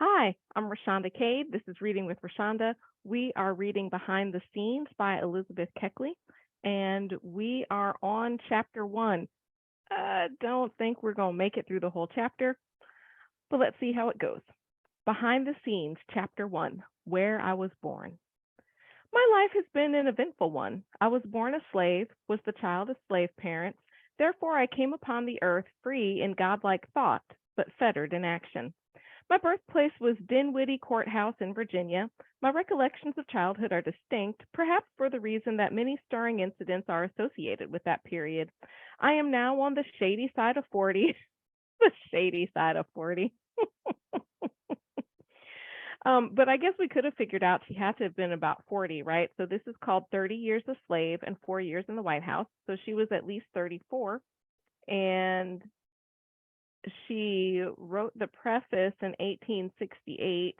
Hi, I'm Rashonda Cade. This is Reading with Rashonda. We are reading Behind the Scenes by Elizabeth Keckley, and we are on chapter one. I don't think we're going to make it through the whole chapter, but let's see how it goes. Behind the Scenes, chapter one, Where I Was Born. My life has been an eventful one. I was born a slave, was the child of slave parents. Therefore, I came upon the earth free in godlike thought, but fettered in action. My birthplace was Dinwiddie Courthouse in Virginia. My recollections of childhood are distinct, perhaps for the reason that many stirring incidents are associated with that period. I am now on the shady side of 40, the shady side of 40. But I guess we could have figured out she had to have been about 40, right? So this is called 30 Years a Slave and 4 years in the White House. So she was at least 34. And she wrote the preface in 1868.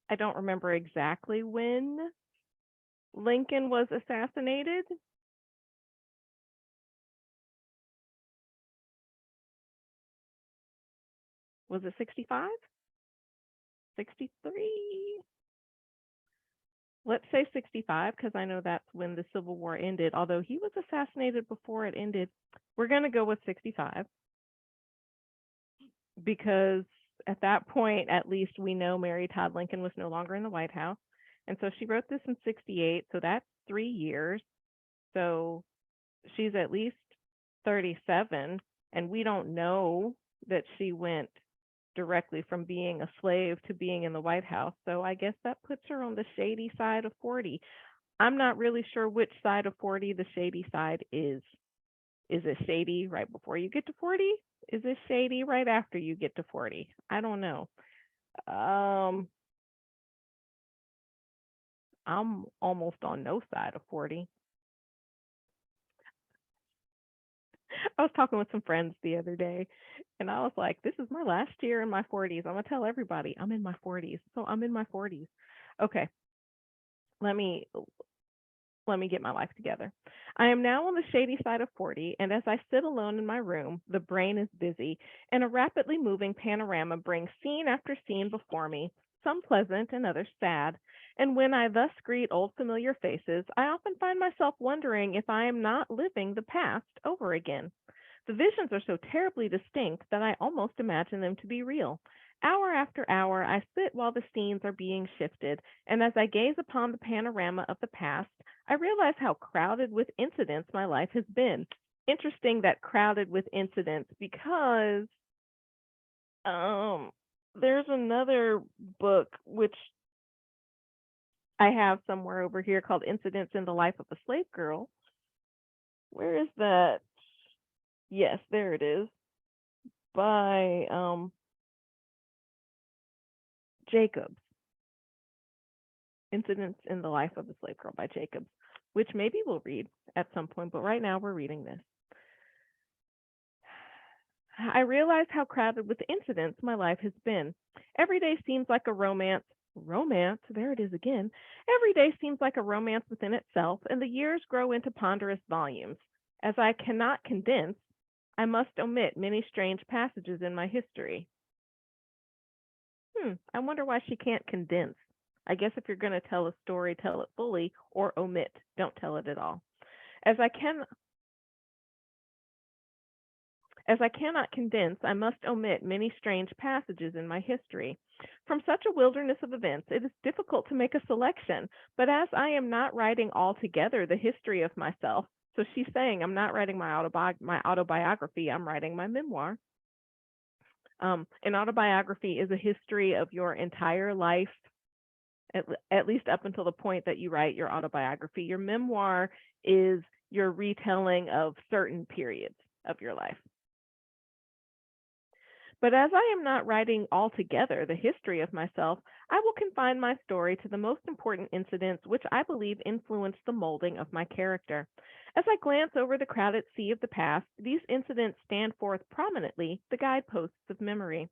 I don't remember exactly when Lincoln was assassinated. Was it 65? 63? Let's say 65 because I know that's when the Civil War ended, although he was assassinated before it ended. We're going to go with 65 because at that point, at least we know Mary Todd Lincoln was no longer in the White House. And so she wrote this in 68, so that's 3 years. So she's at least 37, and we don't know that she went directly from being a slave to being in the White House. So I guess that puts her on the shady side of 40. I'm not really sure which side of 40 the shady side is. Is it shady right before you get to 40? Is it shady right after you get to 40? I don't know. Um, I'm almost on no side of 40. I was talking with some friends the other day, and I was like, "This is my last year in my 40s. I'm gonna tell everybody I'm in my 40s." So I'm in my 40s. Okay, let me let me get my life together. I am now on the shady side of 40, and as I sit alone in my room, the brain is busy, and a rapidly moving panorama brings scene after scene before me, some pleasant and others sad. And when I thus greet old familiar faces, I often find myself wondering if I am not living the past over again. The visions are so terribly distinct that I almost imagine them to be real. Hour after hour, I sit while the scenes are being shifted, and as I gaze upon the panorama of the past, I realize how crowded with incidents my life has been. Interesting that crowded with incidents because um, there's another book which I have somewhere over here called Incidents in the Life of a Slave Girl. Where is that? Yes, there it is. By Jacobs. Incidents in the Life of a Slave Girl by Jacobs, which maybe we'll read at some point, but right now we're reading this. I realize how crowded with incidents my life has been. Every day seems like a romance. Romance, there it is again. Every day seems like a romance within itself, and the years grow into ponderous volumes. As I cannot condense, I must omit many strange passages in my history. I wonder why she can't condense. I guess if you're going to tell a story, tell it fully or omit. Don't tell it at all. As I can As I cannot condense, I must omit many strange passages in my history. From such a wilderness of events, it is difficult to make a selection, but as I am not writing altogether the history of myself, so she's saying I'm not writing my autobiography, I'm writing my memoir. An autobiography is a history of your entire life, at least up until the point that you write your autobiography. Your memoir is your retelling of certain periods of your life. But as I am not writing altogether the history of myself, I will confine my story to the most important incidents which I believe influenced the molding of my character. As I glance over the crowded sea of the past, these incidents stand forth prominently, the guideposts of memory.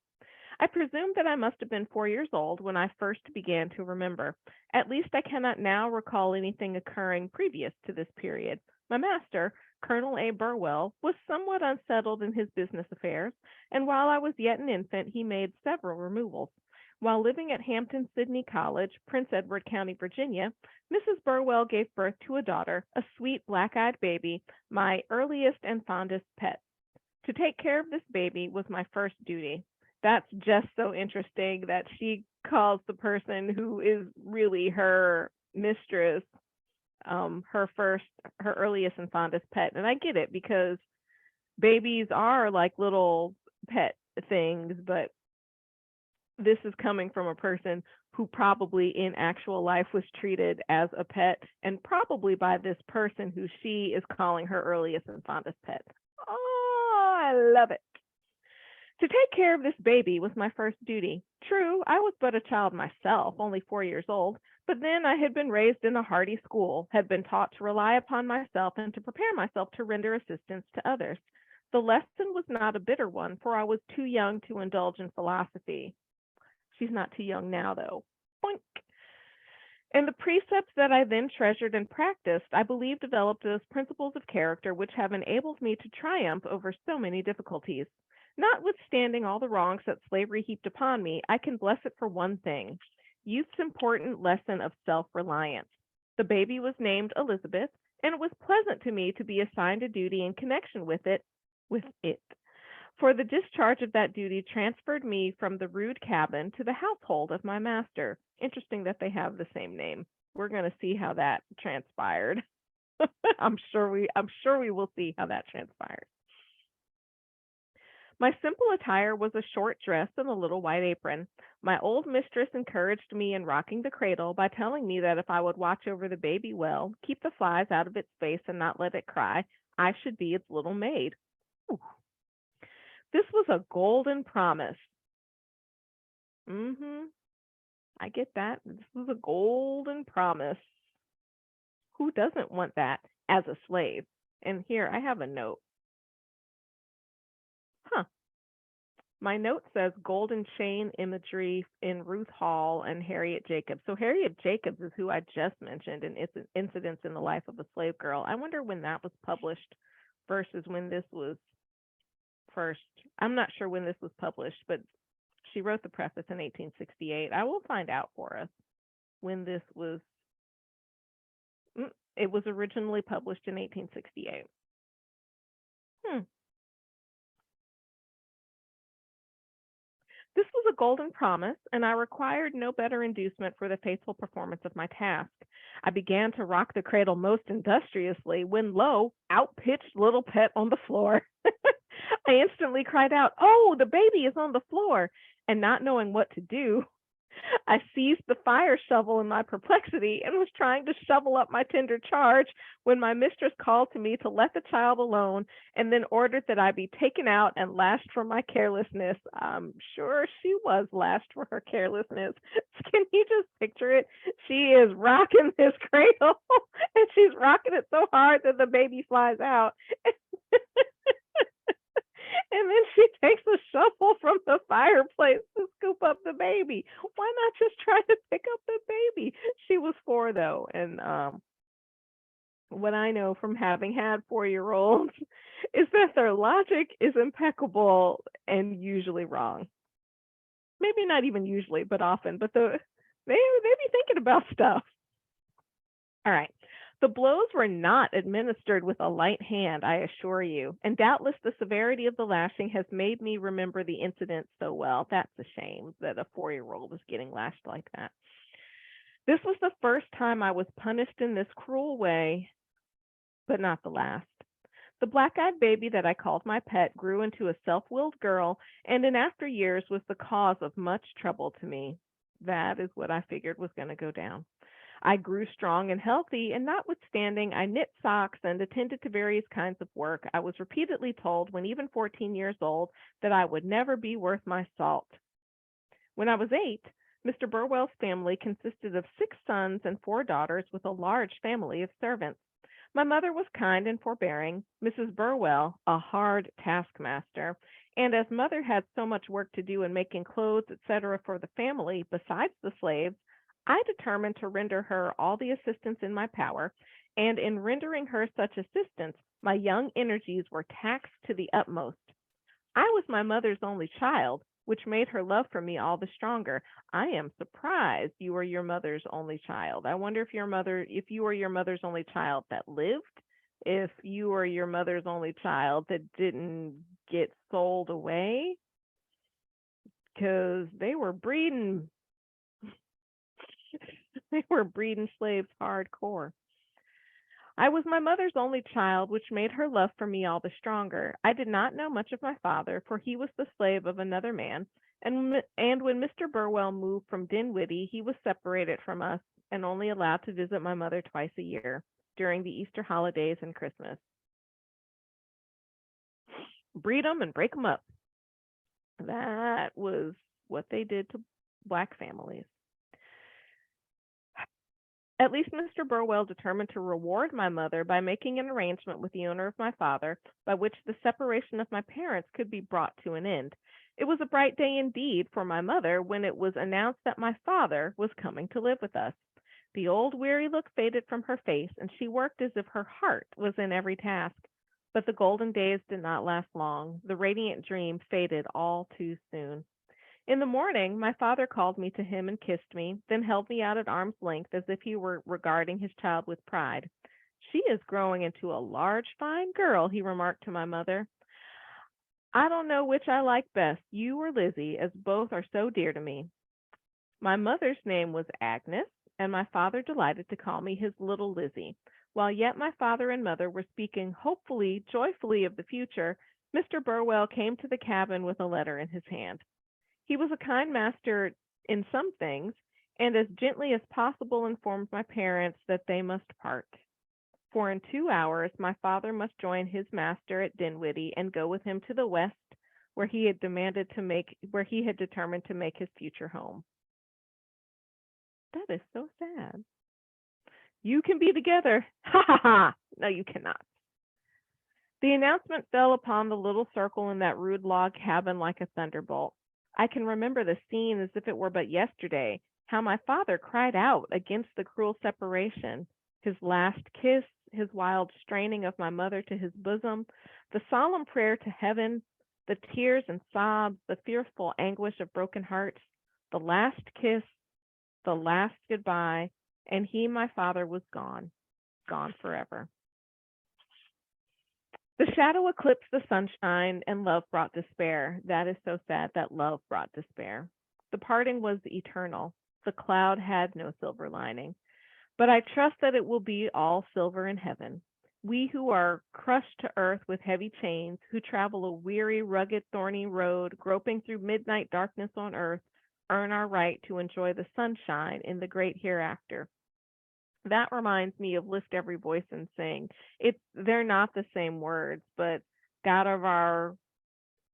I presume that I must have been 4 years old when I first began to remember. At least I cannot now recall anything occurring previous to this period. My master, Colonel A. Burwell, was somewhat unsettled in his business affairs, and while I was yet an infant he made several removals. While living at Hampton Sidney College, Prince Edward County, Virginia, Mrs. Burwell gave birth to a daughter, a sweet black-eyed baby, my earliest and fondest pet. To take care of this baby was my first duty. That's just so interesting that she calls the person who is really her mistress her first, her earliest and fondest pet. And I get it because babies are like little pet things, but this is coming from a person who probably in actual life was treated as a pet and probably by this person who she is calling her earliest and fondest pet. Oh, I love it. To take care of this baby was my first duty. True, I was but a child myself, only 4 years old, but then I had been raised in a hearty school, had been taught to rely upon myself and to prepare myself to render assistance to others. The lesson was not a bitter one, for I was too young to indulge in philosophy. She's not too young now, though. Boink. And the precepts that I then treasured and practiced, I believe developed those principles of character which have enabled me to triumph over so many difficulties. Notwithstanding all the wrongs that slavery heaped upon me, I can bless it for one thing, youth's important lesson of self-reliance. The baby was named Elizabeth, and it was pleasant to me to be assigned a duty in connection with it. For the discharge of that duty transferred me from the rude cabin to the household of my master. Interesting that they have the same name. We're going to see how that transpired. I'm sure we will see how that transpired. My simple attire was a short dress and a little white apron. My old mistress encouraged me in rocking the cradle by telling me that if I would watch over the baby well, keep the flies out of its face and not let it cry, I should be its little maid. Ooh. This was a golden promise. Mhm. I get that. This was a golden promise. Who doesn't want that as a slave? And here I have a note. Huh. My note says golden chain imagery in Ruth Hall and Harriet Jacobs. So Harriet Jacobs is who I just mentioned in its incidents in the life of a slave girl. I wonder when that was published versus when this was first. I'm not sure when this was published, but she wrote the preface in 1868. I will find out for us when this was. It was originally published in 1868. Hmm. This was a golden promise, and I required no better inducement for the faithful performance of my task. I began to rock the cradle most industriously when, lo, out pitched little pet on the floor. I instantly cried out, "Oh, the baby is on the floor!" And not knowing what to do, I seized the fire shovel in my perplexity and was trying to shovel up my tender charge when my mistress called to me to let the child alone and then ordered that I be taken out and lashed for my carelessness. I'm sure she was lashed for her carelessness. Can you just picture it? She is rocking this cradle and she's rocking it so hard that the baby flies out. And then she takes a shovel from the fireplace to scoop up the baby. Why not just try to pick up the baby? She was 4 though, and what I know from having had 4-year-olds is that their logic is impeccable and usually wrong. Maybe not even usually, but often. But they be thinking about stuff. All right. The blows were not administered with a light hand, I assure you, and doubtless the severity of the lashing has made me remember the incident so well. That's a shame that a 4-year-old was getting lashed like that. This was the first time I was punished in this cruel way, but not the last. The black-eyed baby that I called my pet grew into a self-willed girl, and in after years was the cause of much trouble to me. That is what I figured was going to go down. I grew strong and healthy, and notwithstanding I knit socks and attended to various kinds of work, I was repeatedly told when even 14 years old that I would never be worth my salt. When I was 8, Mr. Burwell's family consisted of 6 sons and 4 daughters with a large family of servants. My mother was kind and forbearing, Mrs. Burwell a hard taskmaster, and as mother had so much work to do in making clothes, etc., for the family besides the slaves, I determined to render her all the assistance in my power, and in rendering her such assistance, my young energies were taxed to the utmost. I was my mother's only child, which made her love for me all the stronger. I am surprised you were your mother's only child. I wonder if you were your mother's only child that lived, if you were your mother's only child that didn't get sold away, because they were breeding slaves hardcore. I was my mother's only child, which made her love for me all the stronger. I did not know much of my father, for he was the slave of another man, and when Mr. Burwell moved from Dinwiddie, he was separated from us and only allowed to visit my mother twice a year, during the Easter holidays and Christmas. Breed 'em and break 'em up. That was what they did to black families. At least Mr. Burwell determined to reward my mother by making an arrangement with the owner of my father by which the separation of my parents could be brought to an end. It was a bright day indeed for my mother when it was announced that my father was coming to live with us. The old weary look faded from her face, and she worked as if her heart was in every task. But the golden days did not last long. The radiant dream faded all too soon. In the morning, my father called me to him and kissed me, then held me out at arm's length as if he were regarding his child with pride. She is growing into a large, fine girl, he remarked to my mother. I don't know which I like best, you or Lizzie, as both are so dear to me. My mother's name was Agnes, and my father delighted to call me his little Lizzie. While yet my father and mother were speaking hopefully, joyfully of the future, Mr. Burwell came to the cabin with a letter in his hand. He was a kind master in some things, and as gently as possible informed my parents that they must part. For in 2 hours my father must join his master at Dinwiddie and go with him to the West, where he had determined to make his future home. That is so sad. You can be together. Ha ha ha. No, you cannot. The announcement fell upon the little circle in that rude log cabin like a thunderbolt. I can remember the scene as if it were but yesterday, how my father cried out against the cruel separation, his last kiss, his wild straining of my mother to his bosom, the solemn prayer to heaven, the tears and sobs, the fearful anguish of broken hearts, the last kiss, the last goodbye, and he, my father, was gone, gone forever. The shadow eclipsed the sunshine, and love brought despair. That is so sad that love brought despair. The parting was eternal. The cloud had no silver lining. But I trust that it will be all silver in heaven. We who are crushed to earth with heavy chains, who travel a weary, rugged, thorny road, groping through midnight darkness on earth, earn our right to enjoy the sunshine in the great hereafter. That reminds me of Lift Every Voice and Sing. They're not the same words, but God of our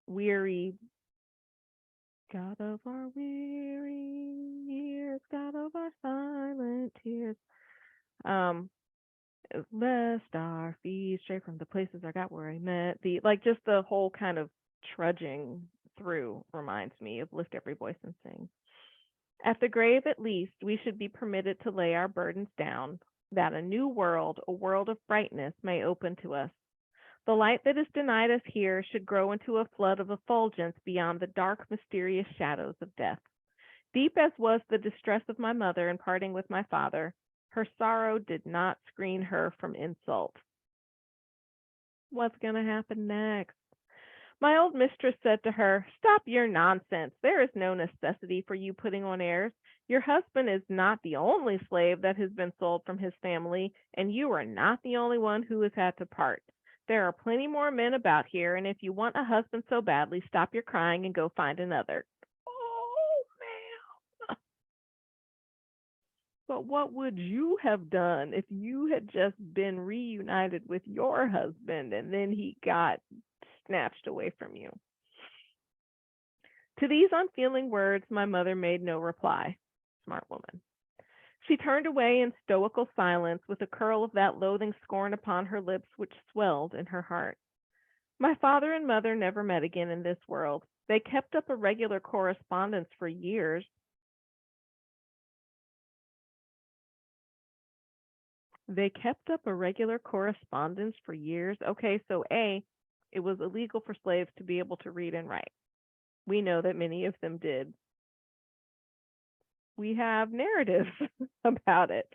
weary God of our weary years, God of our silent tears. Um, Lest our feet stray from the places I got where I met the like just the whole kind of trudging through reminds me of Lift Every Voice and Sing. At the grave, at least, we should be permitted to lay our burdens down, that a new world, a world of brightness, may open to us. The light that is denied us here should grow into a flood of effulgence beyond the dark, mysterious shadows of death. Deep as was the distress of my mother in parting with my father, her sorrow did not screen her from insult. What's going to happen next? My old mistress said to her, Stop your nonsense. There is no necessity for you putting on airs. Your husband is not the only slave that has been sold from his family, and you are not the only one who has had to part. There are plenty more men about here, and if you want a husband so badly, stop your crying and go find another. Oh, man. But what would you have done if you had just been reunited with your husband and then he got snatched away from you? To these unfeeling words, my mother made no reply. Smart woman. She turned away in stoical silence, with a curl of that loathing scorn upon her lips which swelled in her heart. My father and mother never met again in this world. They kept up a regular correspondence for years. They kept up a regular correspondence for years. Okay, so A, it was illegal for slaves to be able to read and write. We know that many of them did. We have narratives about it.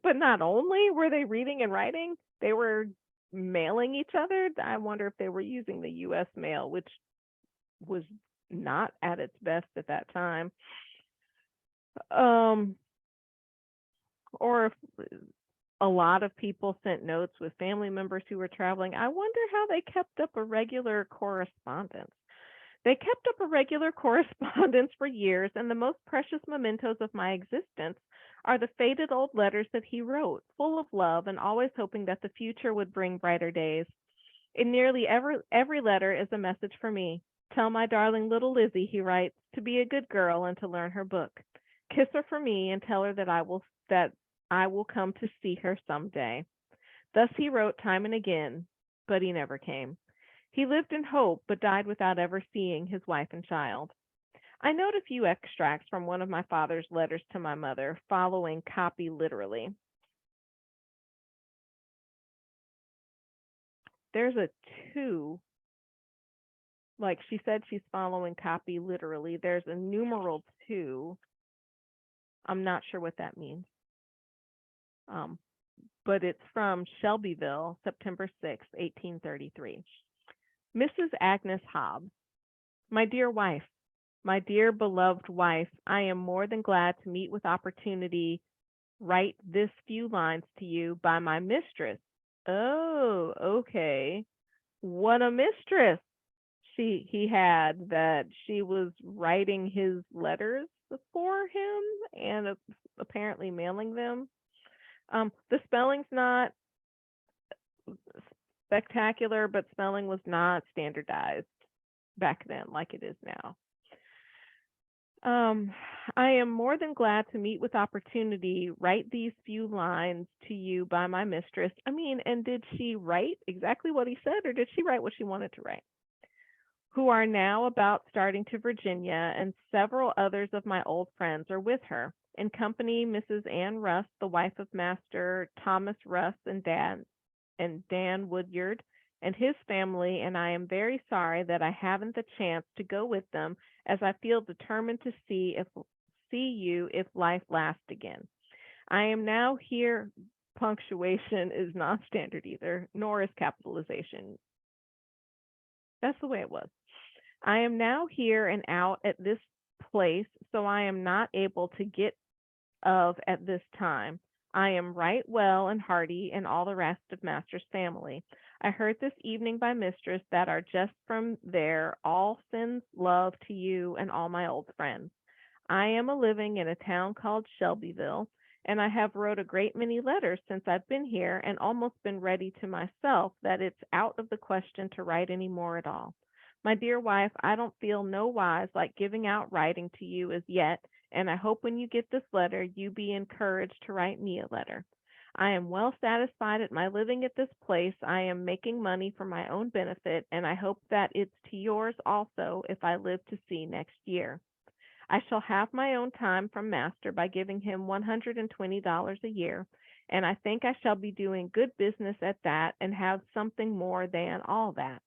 But not only were they reading and writing, they were mailing each other. I wonder if they were using the US mail, which was not at its best at that time. Um, or if a lot of people sent notes with family members who were traveling. I wonder how they kept up a regular correspondence. They kept up a regular correspondence for years, and the most precious mementos of my existence are the faded old letters that he wrote, full of love and always hoping that the future would bring brighter days. In nearly every letter is a message for me. Tell my darling little Lizzie, he writes, to be a good girl and to learn her book. Kiss her for me and tell her that I will come to see her some day. Thus he wrote time and again, but he never came. He lived in hope, but died without ever seeing his wife and child. I note a few extracts from one of my father's letters to my mother, following copy literally. There's a two, like she said she's following copy literally. There's a numeral two. I'm not sure what that means. Um, but it's from Shelbyville, September 6, 1833. Mrs. Agnes Hobbs, my dear wife, my dear beloved wife, I am more than glad to meet with opportunity write this few lines to you by my mistress. Oh, okay. What a mistress he had, that she was writing his letters for him and apparently mailing them. The spelling's not spectacular, but spelling was not standardized back then like it is now. Um, I am more than glad to meet with opportunity. Write these few lines to you by my mistress. I mean, and did she write exactly what he said, or did she write what she wanted to write? Who are now about starting to Virginia, and several others of my old friends are with her. In company, Mrs. Ann Russ, the wife of Master Thomas Russ and Dan Woodyard and his family, and I am very sorry that I haven't the chance to go with them, as I feel determined to see you if life lasts again. I am now here. Punctuation is not standard either, nor is capitalization. That's the way it was. I am now here and out at this place, so I am not able to get of at this time. I am right well and hearty, and all the rest of master's family. I heard this evening by mistress that are just from there. All sends love to you and all my old friends. I am a living in a town called Shelbyville, and I have wrote a great many letters since I've been here, and almost been ready to myself that it's out of the question to write any more at all. My dear wife, I don't feel no wise like giving out writing to you as yet, and I hope when you get this letter you be encouraged to write me a letter. I am well satisfied at my living at this place. I am making money for my own benefit, and I hope that it's to yours also if I live to see next year. I shall have my own time from master by giving him $120 a year, and I think I shall be doing good business at that and have something more than all that.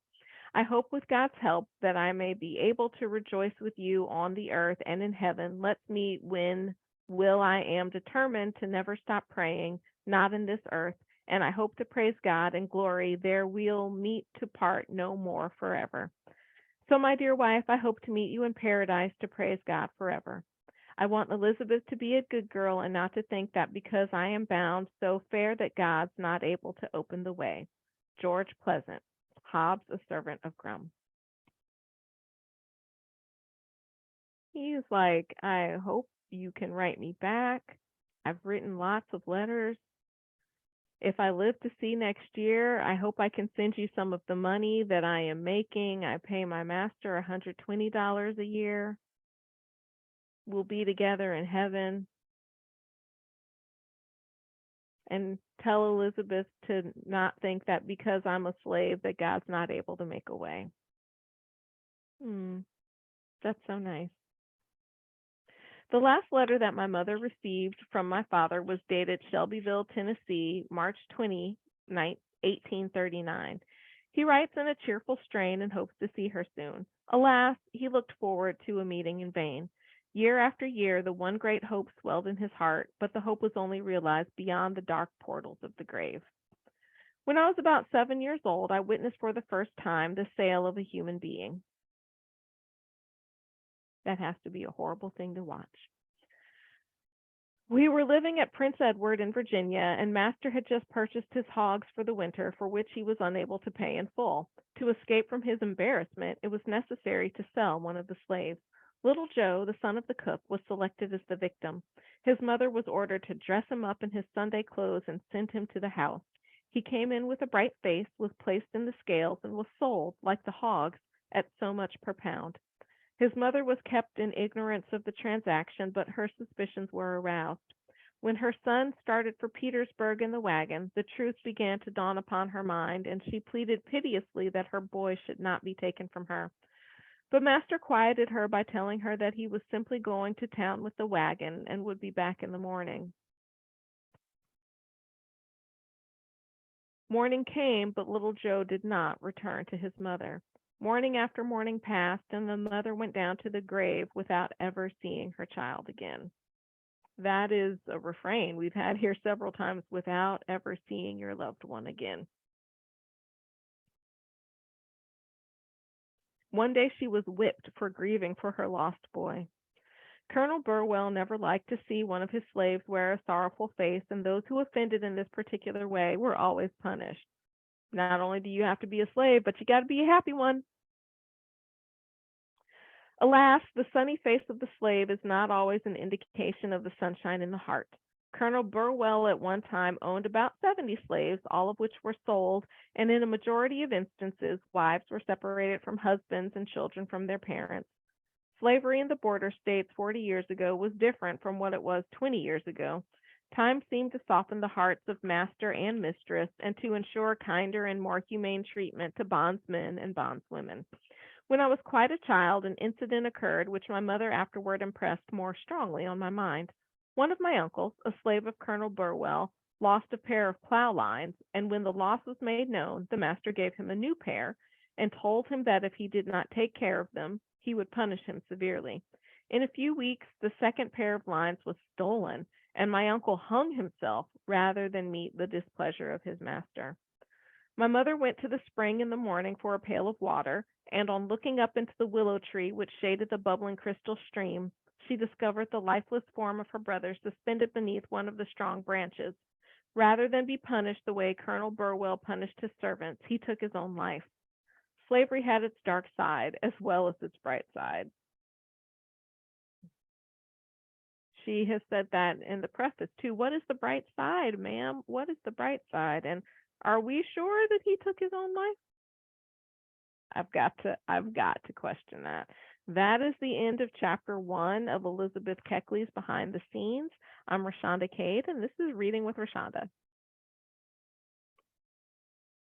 I hope with God's help that I may be able to rejoice with you on the earth and in heaven. Let's meet when will I am determined to never stop praying, not in this earth, and I hope to praise God and glory there we'll meet to part no more forever. So, my dear wife, I hope to meet you in paradise to praise God forever. I want Elizabeth to be a good girl and not to think that because I am bound so fair that God's not able to open the way. George Pleasant, Hobbs, a servant of Grum. He's like, I hope you can write me back. I've written lots of letters. If I live to see next year, I hope I can send you some of the money that I am making. I pay my master $120 a year. We'll be together in heaven. And tell Elizabeth to not think that because I'm a slave that God's not able to make a way. That's so nice. The last letter that my mother received from my father was dated Shelbyville, Tennessee, March 20, 1839. He writes in a cheerful strain and hopes to see her soon. Alas, he looked forward to a meeting in vain. Year after year, the one great hope swelled in his heart, but the hope was only realized beyond the dark portals of the grave. When I was about 7 years old, I witnessed for the first time the sale of a human being. That has to be a horrible thing to watch. We were living at Prince Edward in Virginia, and Master had just purchased his hogs for the winter, for which he was unable to pay in full. To escape from his embarrassment, it was necessary to sell one of the slaves. Little Joe, the son of the cook, was selected as the victim. His mother was ordered to dress him up in his Sunday clothes and send him to the house. He came in with a bright face, was placed in the scales, and was sold, like the hogs, at so much per pound. His mother was kept in ignorance of the transaction, but her suspicions were aroused. When her son started for Petersburg in the wagon, the truth began to dawn upon her mind, and she pleaded piteously that her boy should not be taken from her. But Master quieted her by telling her that he was simply going to town with the wagon and would be back in the morning. Morning came, but little Joe did not return to his mother. Morning after morning passed, and the mother went down to the grave without ever seeing her child again. That is a refrain we've had here several times, without ever seeing your loved one again. One day she was whipped for grieving for her lost boy. Colonel Burwell never liked to see one of his slaves wear a sorrowful face, and those who offended in this particular way were always punished. Not only do you have to be a slave, but you got to be a happy one. Alas, the sunny face of the slave is not always an indication of the sunshine in the heart. Colonel Burwell at one time owned about 70 slaves, all of which were sold, and in a majority of instances, wives were separated from husbands and children from their parents. Slavery in the border states 40 years ago was different from what it was 20 years ago. Time seemed to soften the hearts of master and mistress, and to ensure kinder and more humane treatment to bondsmen and bondswomen. When I was quite a child, an incident occurred which my mother afterward impressed more strongly on my mind. One of my uncles, a slave of Colonel Burwell, lost a pair of plow lines, and when the loss was made known, the master gave him a new pair, and told him that if he did not take care of them, he would punish him severely. In a few weeks, the second pair of lines was stolen, and my uncle hung himself rather than meet the displeasure of his master. My mother went to the spring in the morning for a pail of water, and on looking up into the willow tree which shaded the bubbling crystal stream, she discovered the lifeless form of her brother suspended beneath one of the strong branches. Rather than be punished the way Colonel Burwell punished his servants, he took his own life. Slavery had its dark side as well as its bright side. She has said that in the preface too. What is the bright side, ma'am? What is the bright side? And are we sure that he took his own life? I've got to question that. That is the end of chapter 1 of Elizabeth Keckley's Behind the Scenes. I'm Rashonda Cade, and this is Reading with Rashonda.